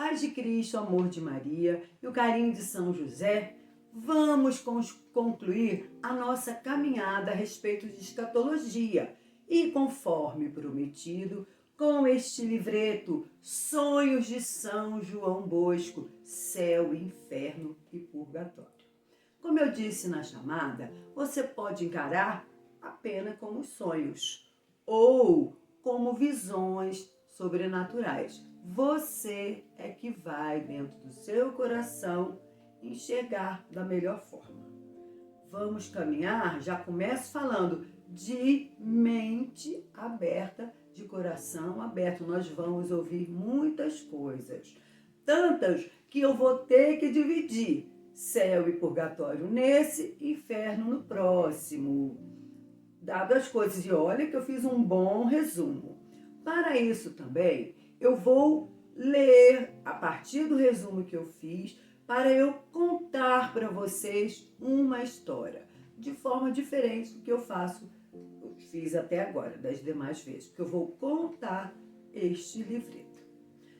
paz de Cristo, o amor de Maria e o carinho de São José, vamos concluir a nossa caminhada a respeito de escatologia e, conforme prometido, com este livreto Sonhos de São João Bosco, Céu, Inferno e Purgatório. Como eu disse na chamada, você pode encarar apenas como sonhos ou como visões sobrenaturais. Você é que vai, dentro do seu coração, enxergar da melhor forma. Vamos caminhar, já começo falando de mente aberta, de coração aberto. Nós vamos ouvir muitas coisas, tantas que eu vou ter que dividir céu e purgatório nesse, inferno no próximo. Dado as coisas, e olha que eu fiz um bom resumo. Para isso também, eu vou ler, a partir do resumo que eu fiz, para eu contar para vocês uma história, de forma diferente do que eu fiz até agora, das demais vezes, porque eu vou contar este livreto.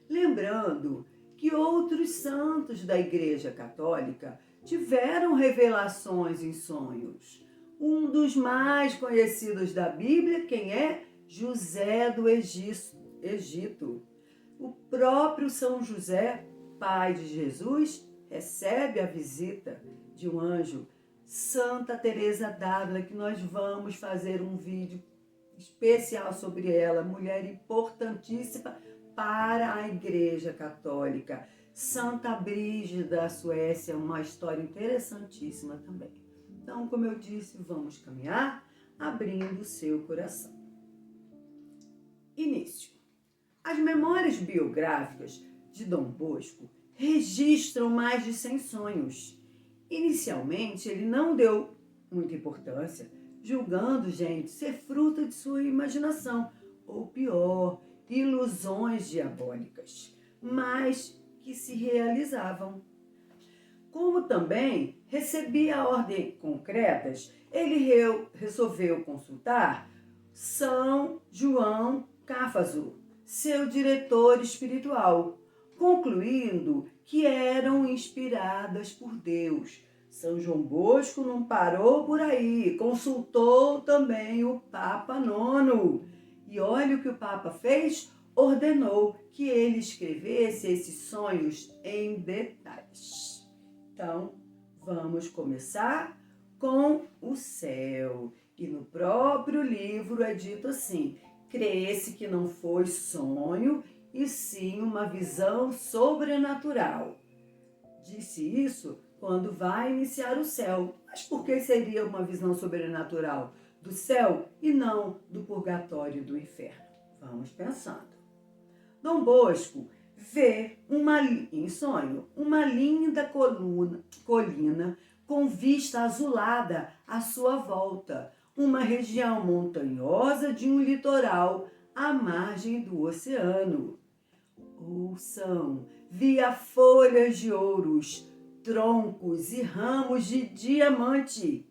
Lembrando que outros santos da Igreja Católica tiveram revelações em sonhos. Um dos mais conhecidos da Bíblia, quem é? José do Egito. O próprio São José, pai de Jesus, recebe a visita de um anjo. Santa Teresa d'Ávila, que nós vamos fazer um vídeo especial sobre ela, mulher importantíssima para a Igreja Católica. Santa Brígida da Suécia, uma história interessantíssima também. Então, como eu disse, vamos caminhar abrindo o seu coração. Início. As memórias biográficas de Dom Bosco registram mais de 100 sonhos. Inicialmente, ele não deu muita importância, julgando, gente, ser fruto de sua imaginação, ou pior, ilusões diabólicas, mas que se realizavam. Como também recebia ordens concretas, ele resolveu consultar São João Cáfaso, seu diretor espiritual, concluindo que eram inspiradas por Deus. São João Bosco não parou por aí, consultou também o Papa Nono. E olha o que o Papa fez, ordenou que ele escrevesse esses sonhos em detalhes. Então, vamos começar com o céu. E no próprio livro é dito assim: crê-se que não foi sonho, e sim uma visão sobrenatural. Disse isso quando vai iniciar o céu. Mas por que seria uma visão sobrenatural do céu e não do purgatório e do inferno? Vamos pensando. Dom Bosco vê em sonho uma linda colina com vista azulada à sua volta, uma região montanhosa de um litoral à margem do oceano. Ouçam, via folhas de ouros, troncos e ramos de diamante.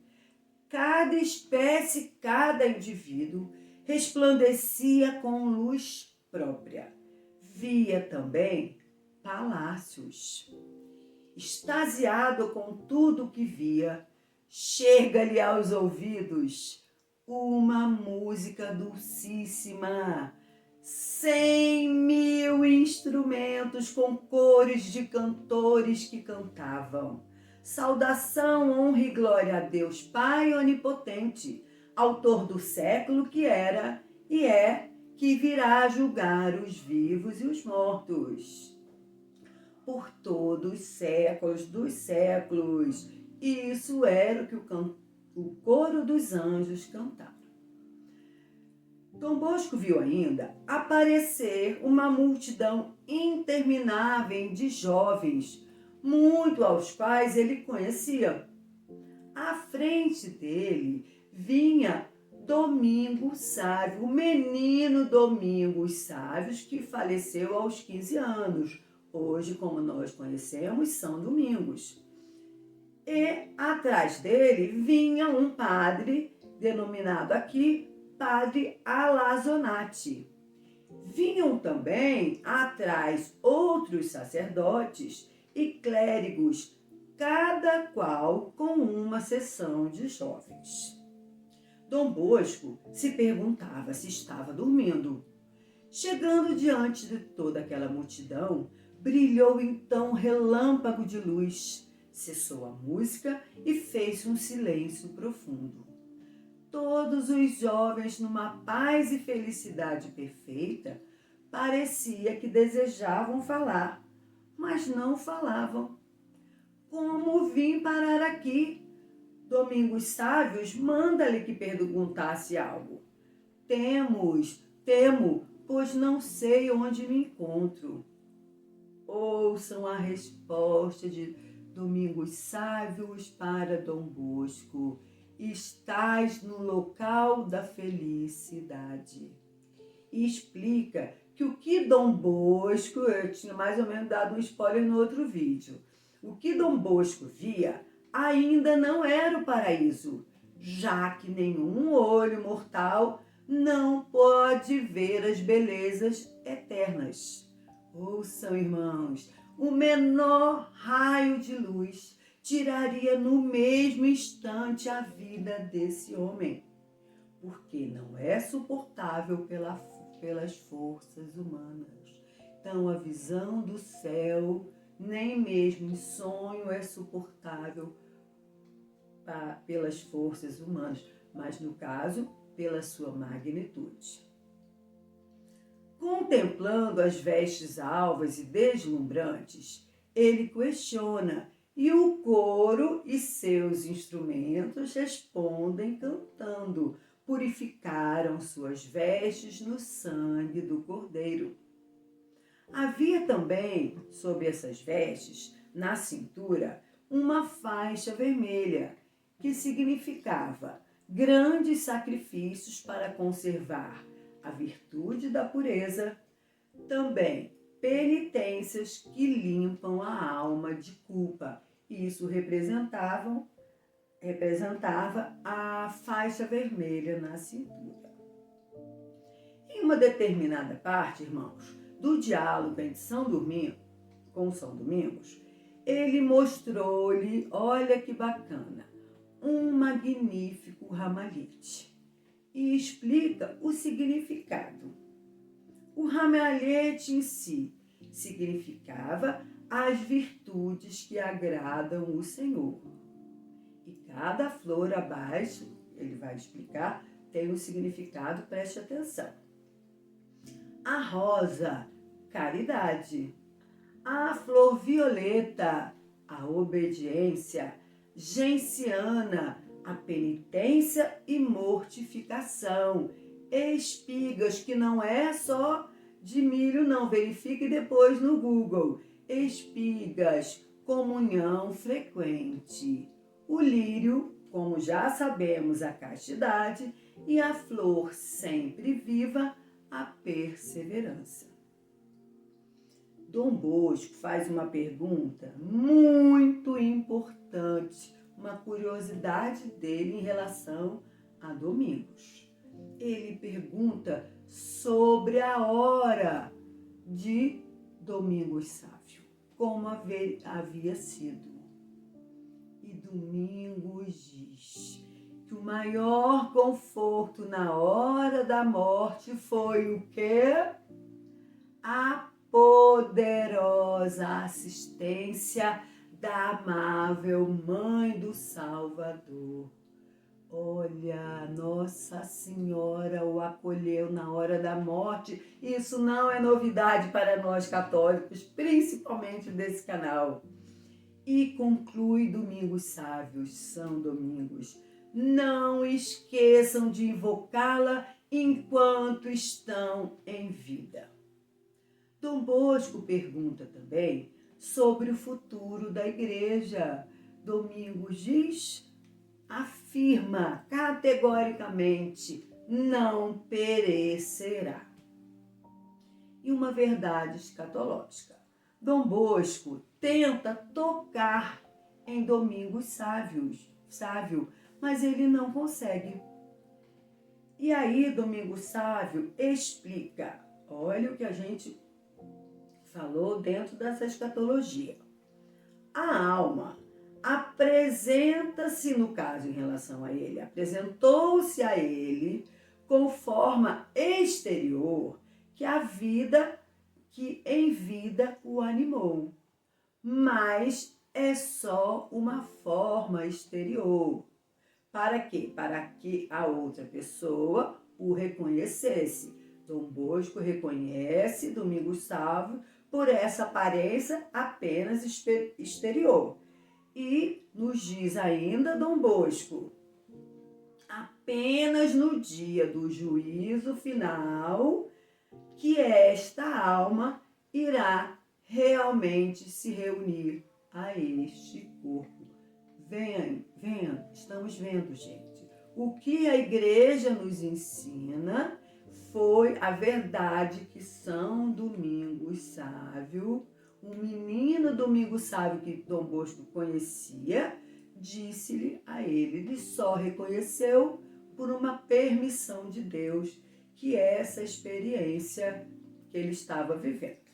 Cada espécie, cada indivíduo resplandecia com luz própria. Via também palácios. Extasiado com tudo o que via, chega-lhe aos ouvidos uma música dulcíssima, 100.000 instrumentos com cores de cantores que cantavam. Saudação, honra e glória a Deus, Pai onipotente, autor do século que era e é, que virá julgar os vivos e os mortos. Por todos os séculos dos séculos. Isso era o que o coro dos anjos cantaram. Dom Bosco viu ainda aparecer uma multidão interminável de jovens, muito aos quais ele conhecia. À frente dele vinha Domingos Sávio, o menino Domingos Sávios, que faleceu aos 15 anos. Hoje, como nós conhecemos, São Domingos. E atrás dele vinha um padre, denominado aqui Padre Alazonati. Vinham também atrás outros sacerdotes e clérigos, cada qual com uma seção de jovens. Dom Bosco se perguntava se estava dormindo. Chegando diante de toda aquela multidão, brilhou então um relâmpago de luz, cessou a música e fez-se um silêncio profundo. Todos os jovens, numa paz e felicidade perfeita, parecia que desejavam falar, mas não falavam. Como vim parar aqui? Domingos Sávios manda-lhe que perguntasse algo. Temo, pois não sei onde me encontro. Ouçam a resposta de Domingos Sávios para Dom Bosco. Estás no local da felicidade. E explica que o que Dom Bosco, eu tinha mais ou menos dado um spoiler no outro vídeo, o que Dom Bosco via ainda não era o paraíso, já que nenhum olho mortal não pode ver as belezas eternas. Ouçam, irmãos, o menor raio de luz tiraria no mesmo instante a vida desse homem, porque não é suportável pelas forças humanas. Então, a visão do céu, nem mesmo em sonho, é suportável pelas forças humanas, mas, no caso, pela sua magnitude. Contemplando as vestes alvas e deslumbrantes, ele questiona, e o coro e seus instrumentos respondem cantando: purificaram suas vestes no sangue do Cordeiro. Havia também, sob essas vestes, na cintura, uma faixa vermelha, que significava grandes sacrifícios para conservar a virtude da pureza, também penitências que limpam a alma de culpa. Isso representava a faixa vermelha na cintura. Em uma determinada parte, irmãos, do diálogo entre com São Domingos, ele mostrou-lhe, olha que bacana, um magnífico ramalhete e explica o significado. O ramalhete em si significava as virtudes que agradam o Senhor. E cada flor abaixo, ele vai explicar, tem um significado, preste atenção. A rosa, caridade. A flor violeta, a obediência. Genciana, a penitência e mortificação. Espigas, que não é só de milho, não. Verifique depois no Google. Espigas, comunhão frequente. O lírio, como já sabemos, a castidade. E a flor sempre viva, a perseverança. Dom Bosco faz uma pergunta muito importante, uma curiosidade dele em relação a Domingos. Ele pergunta sobre a hora de Domingos Sávio, como havia sido. E Domingos diz que o maior conforto na hora da morte foi o quê? A poderosa assistência da amável Mãe do Salvador. Olha, Nossa Senhora o acolheu na hora da morte. Isso não é novidade para nós católicos, principalmente desse canal. E conclui Domingos Sávios, São Domingos: não esqueçam de invocá-la enquanto estão em vida. Dom Bosco pergunta também sobre o futuro da igreja. Domingos afirma categoricamente: não perecerá. E uma verdade escatológica. Dom Bosco tenta tocar em Domingos Sávio, mas ele não consegue. E aí Domingos Sávio explica, olha o que a gente falou dentro dessa escatologia. A alma apresenta-se, no caso, em relação a ele, apresentou-se a ele com forma exterior que em vida o animou. Mas é só uma forma exterior. Para quê? Para que a outra pessoa o reconhecesse. Dom Bosco reconhece Domingos Sávio por essa aparência apenas exterior. E nos diz ainda Dom Bosco, apenas no dia do juízo final que esta alma irá realmente se reunir a este corpo. Venha, estamos vendo, gente. O que a igreja nos ensina foi a verdade que São Domingos Sávio, um menino Domingos Sávio que Dom Bosco conhecia, disse-lhe a ele. Ele só reconheceu por uma permissão de Deus, que é essa experiência que ele estava vivendo.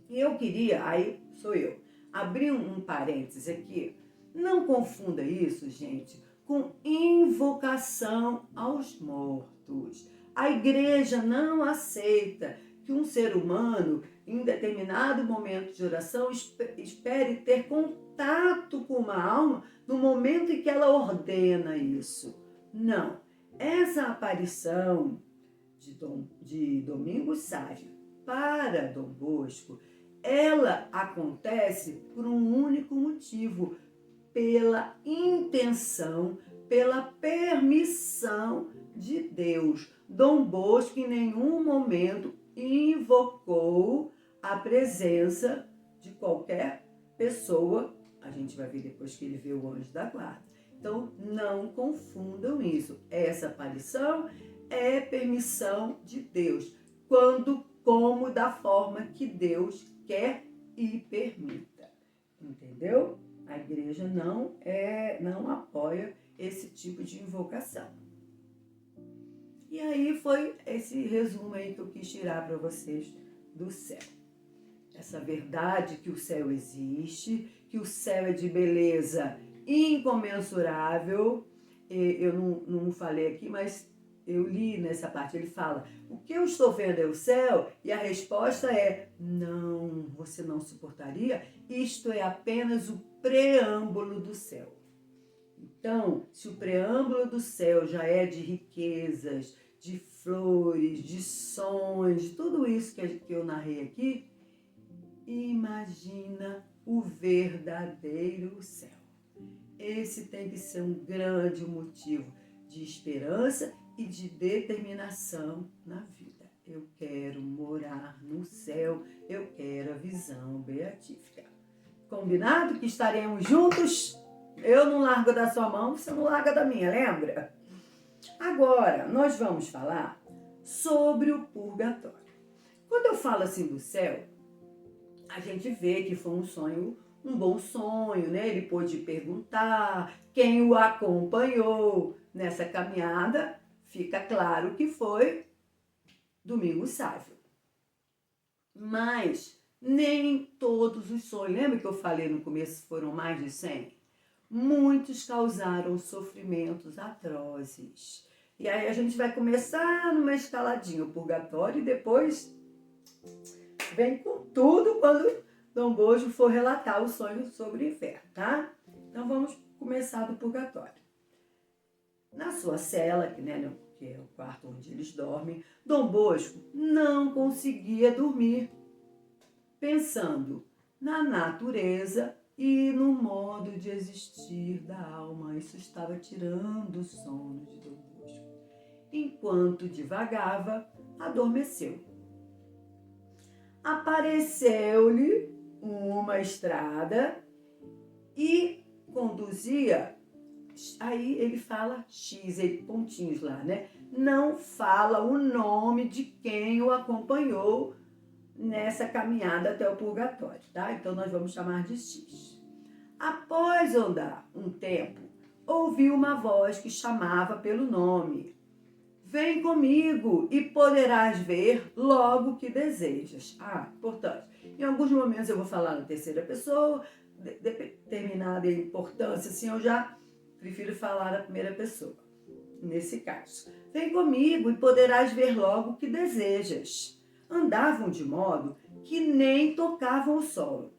E eu queria, aí sou eu, abrir um parênteses aqui. Não confunda isso, gente, com invocação aos mortos. A igreja não aceita que um ser humano, em determinado momento de oração, espere ter contato com uma alma no momento em que ela ordena isso. Não. Essa aparição de Domingos Sávio para Dom Bosco, ela acontece por um único motivo, pela intenção, pela permissão de Deus. Dom Bosco em nenhum momento invocou a presença de qualquer pessoa. A gente vai ver depois que ele vê o anjo da guarda. Então, não confundam isso. Essa aparição é permissão de Deus, quando, como, da forma que Deus quer e permita. Entendeu? A igreja não apoia esse tipo de invocação. E aí foi esse resumo aí que eu quis tirar para vocês do céu. Essa verdade que o céu existe, que o céu é de beleza incomensurável. Eu não falei aqui, mas eu li nessa parte, ele fala, o que eu estou vendo é o céu? E a resposta é, não, você não suportaria? Isto é apenas o preâmbulo do céu. Então, se o preâmbulo do céu já é de riquezas, de flores, de sons, de tudo isso que eu narrei aqui, imagina o verdadeiro céu. Esse tem que ser um grande motivo de esperança e de determinação na vida. Eu quero morar no céu, eu quero a visão beatífica. Combinado que estaremos juntos? Eu não largo da sua mão, você não larga da minha, lembra? Agora, nós vamos falar sobre o purgatório. Quando eu falo assim do céu, a gente vê que foi um sonho, um bom sonho, né? Ele pôde perguntar quem o acompanhou nessa caminhada. Fica claro que foi Domingos Sávio. Mas nem todos os sonhos, lembra que eu falei no começo, foram mais de 100? Muitos causaram sofrimentos atrozes. E aí a gente vai começar numa escaladinha, o purgatório, e depois vem com tudo quando Dom Bosco for relatar o sonho sobre o inferno, tá? Então vamos começar do purgatório. Na sua cela, que é o quarto onde eles dormem, Dom Bosco não conseguia dormir, pensando na natureza e no modo de existir da alma. Isso estava tirando o sono de Dom Bosco. Enquanto divagava, adormeceu. Apareceu-lhe uma estrada e conduzia. Aí ele fala X, pontinhos lá, né? Não fala o nome de quem o acompanhou nessa caminhada até o purgatório, tá? Então nós vamos chamar de X. Após andar um tempo, ouviu uma voz que chamava pelo nome. Vem comigo e poderás ver logo o que desejas. Ah, importante. Em alguns momentos eu vou falar na terceira pessoa, determinada importância, assim, eu já prefiro falar na primeira pessoa. Nesse caso, vem comigo e poderás ver logo o que desejas. Andavam de modo que nem tocavam o solo.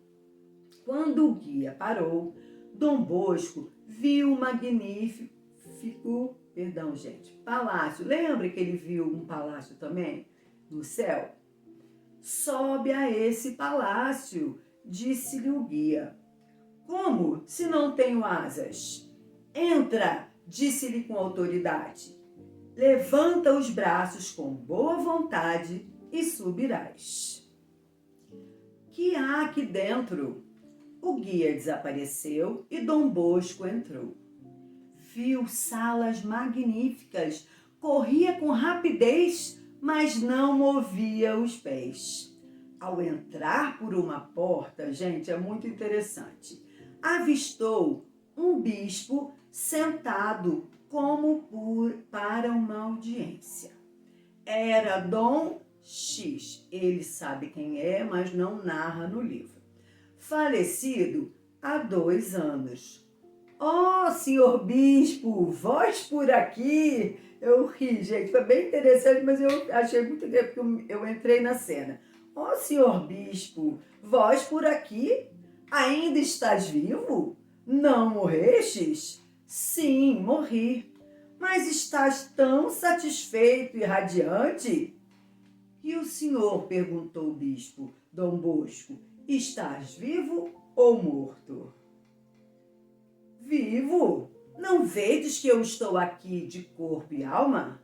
Quando o guia parou, Dom Bosco viu um magnífico, palácio. Lembra que ele viu um palácio também no céu? Sobe a esse palácio, disse-lhe o guia. Como, se não tenho asas? Entra, disse-lhe com autoridade. Levanta os braços com boa vontade e subirás. Que há aqui dentro? O guia desapareceu e Dom Bosco entrou. Viu salas magníficas, corria com rapidez, mas não movia os pés. Ao entrar por uma porta, gente, é muito interessante, avistou um bispo sentado como para uma audiência. Era Dom X, ele sabe quem é, mas não narra no livro. Falecido há 2 anos. Ó, senhor bispo, vós por aqui. Eu ri, gente, foi bem interessante, mas eu achei muito interessante porque eu entrei na cena. Ó, senhor bispo, vós por aqui? Ainda estás vivo? Não morrestes? Sim, morri. Mas estás tão satisfeito e radiante? E o senhor, perguntou o bispo, Dom Bosco, estás vivo ou morto? Vivo? Não vedes que eu estou aqui de corpo e alma?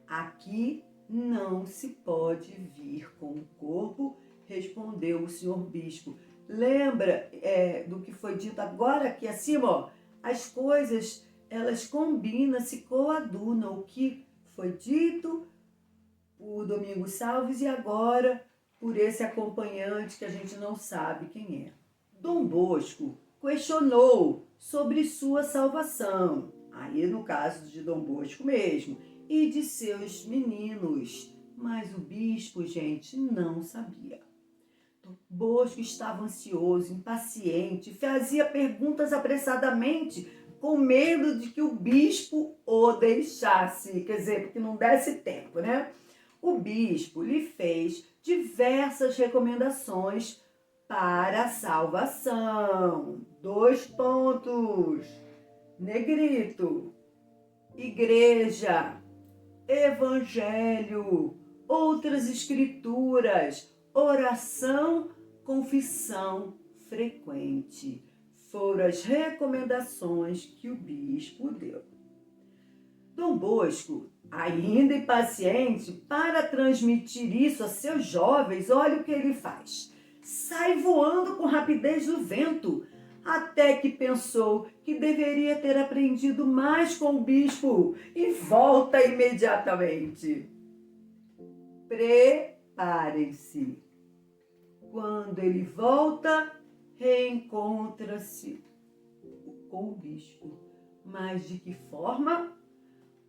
Aqui não se pode vir com o corpo, respondeu o senhor bispo. Lembra do que foi dito agora aqui acima? Ó, as coisas, elas combinam, se coadunam. O que foi dito por Domingos Salves e agora por esse acompanhante que a gente não sabe quem é. Dom Bosco questionou sobre sua salvação, aí no caso de Dom Bosco mesmo, e de seus meninos, mas o bispo, gente, não sabia. Dom Bosco estava ansioso, impaciente, fazia perguntas apressadamente, com medo de que o bispo o deixasse, quer dizer, porque não desse tempo, né? O bispo lhe fez diversas recomendações para a salvação. 2 pontos. Negrito. Igreja. Evangelho. Outras escrituras. Oração, confissão frequente. Foram as recomendações que o bispo deu. Dom Bosco, ainda impaciente, para transmitir isso a seus jovens, olha o que ele faz. Sai voando com rapidez do vento, até que pensou que deveria ter aprendido mais com o bispo e volta imediatamente. Preparem-se. Quando ele volta, reencontra-se com o bispo. Mas de que forma?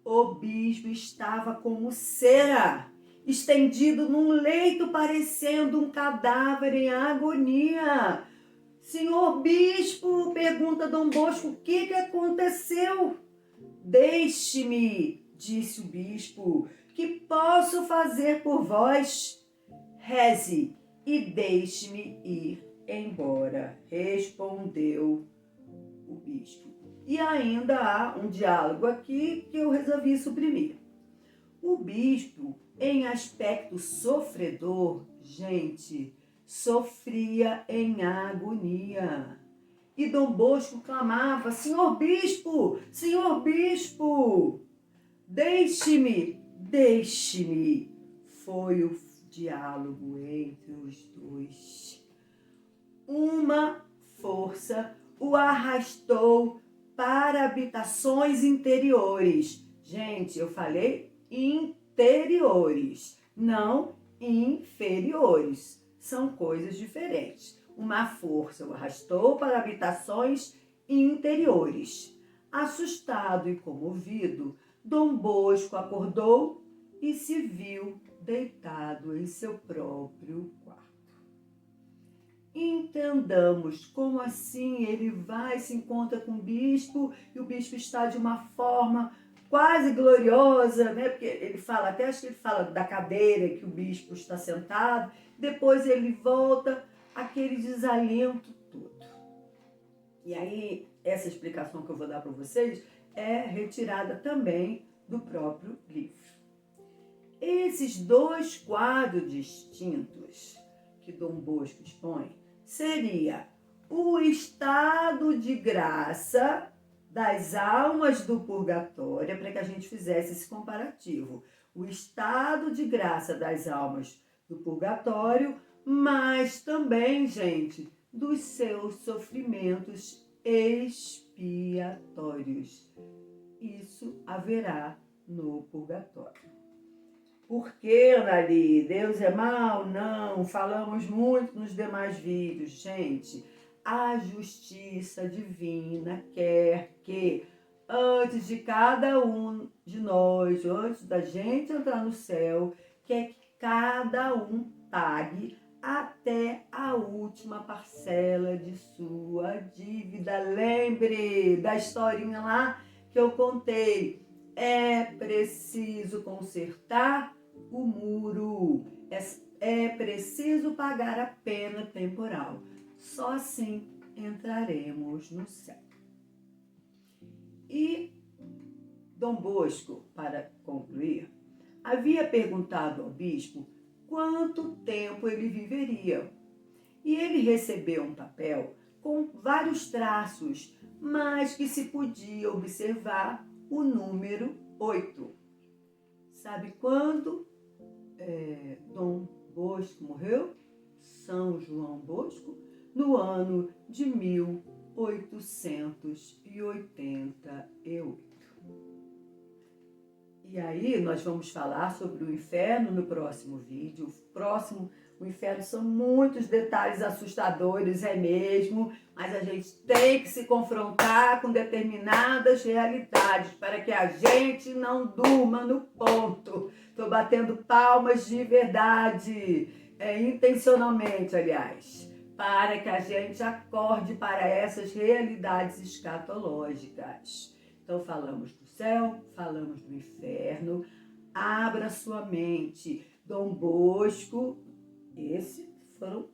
O bispo estava como cera, estendido num leito parecendo um cadáver em agonia. Senhor bispo, pergunta Dom Bosco, o que aconteceu? Deixe-me, disse o bispo, que posso fazer por vós? Reze e deixe-me ir embora, respondeu o bispo. E ainda há um diálogo aqui que eu resolvi suprimir. O bispo, em aspecto sofredor, gente, sofria em agonia. E Dom Bosco clamava, senhor bispo, deixe-me, deixe-me. Foi o diálogo entre os dois. Uma força o arrastou para habitações interiores. Gente, eu falei interiores, não inferiores. São coisas diferentes. Uma força o arrastou para habitações interiores. Assustado e comovido, Dom Bosco acordou e se viu deitado em seu próprio quarto. entendamos como assim ele vai, se encontra com o bispo e o bispo está de uma forma quase gloriosa, né? Porque ele fala, até acho que ele fala da cadeira que o bispo está sentado, depois ele volta, aquele desalento todo. E aí, essa explicação que eu vou dar para vocês é retirada também do próprio livro. Esses dois quadros distintos que Dom Bosco expõe seria o estado de graça das almas do purgatório, para que a gente fizesse esse comparativo. O estado de graça das almas do purgatório, mas também, gente, dos seus sofrimentos expiatórios. Isso haverá no purgatório. Por que, Anali? Deus é mau? Não. Falamos muito nos demais vídeos, gente. A justiça divina quer que, antes de cada um de nós, antes da gente entrar no céu, quer que cada um pague até a última parcela de sua dívida. Lembre da historinha lá que eu contei. É preciso consertar o muro. É preciso pagar a pena temporal. Só assim entraremos no céu. E Dom Bosco, para concluir, havia perguntado ao bispo quanto tempo ele viveria. E ele recebeu um papel com vários traços, mas que se podia observar o número 8. Sabe quando Dom Bosco morreu? São João Bosco? No ano de 1888. E aí nós vamos falar sobre o inferno no próximo vídeo. O inferno são muitos detalhes assustadores, é mesmo, mas a gente tem que se confrontar com determinadas realidades para que a gente não durma no ponto. Estou batendo palmas de verdade, intencionalmente, aliás, para que a gente acorde para essas realidades escatológicas. Então falamos do céu, falamos do inferno. Abra sua mente. Dom Bosco, esses foram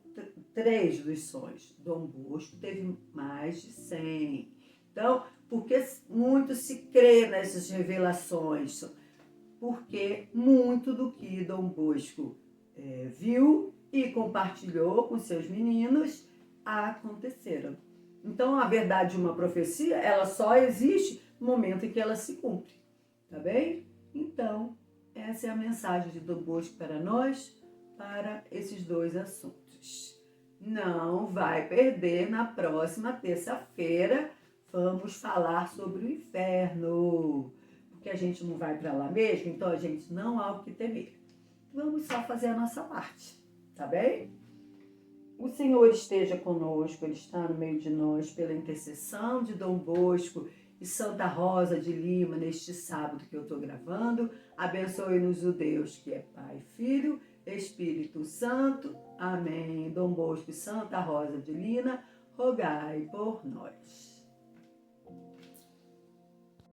3 dos sonhos. Dom Bosco teve mais de 100. Então, por que muito se crê nessas revelações? Porque muito do que Dom Bosco viu e compartilhou com seus meninos aconteceram. Então, a verdade de uma profecia, ela só existe no momento em que ela se cumpre, tá bem? Então, essa é a mensagem de Dom Bosco para nós, para esses 2 assuntos. Não vai perder, na próxima terça-feira vamos falar sobre o inferno, porque a gente não vai para lá mesmo, então a gente não há o que temer. Vamos só fazer a nossa parte, tá bem? O Senhor esteja conosco, Ele está no meio de nós, pela intercessão de Dom Bosco e Santa Rosa de Lima, neste sábado que eu estou gravando. Abençoe-nos o Deus que é Pai, Filho, Espírito Santo. Amém. Dom Bosco e Santa Rosa de Lima, rogai por nós.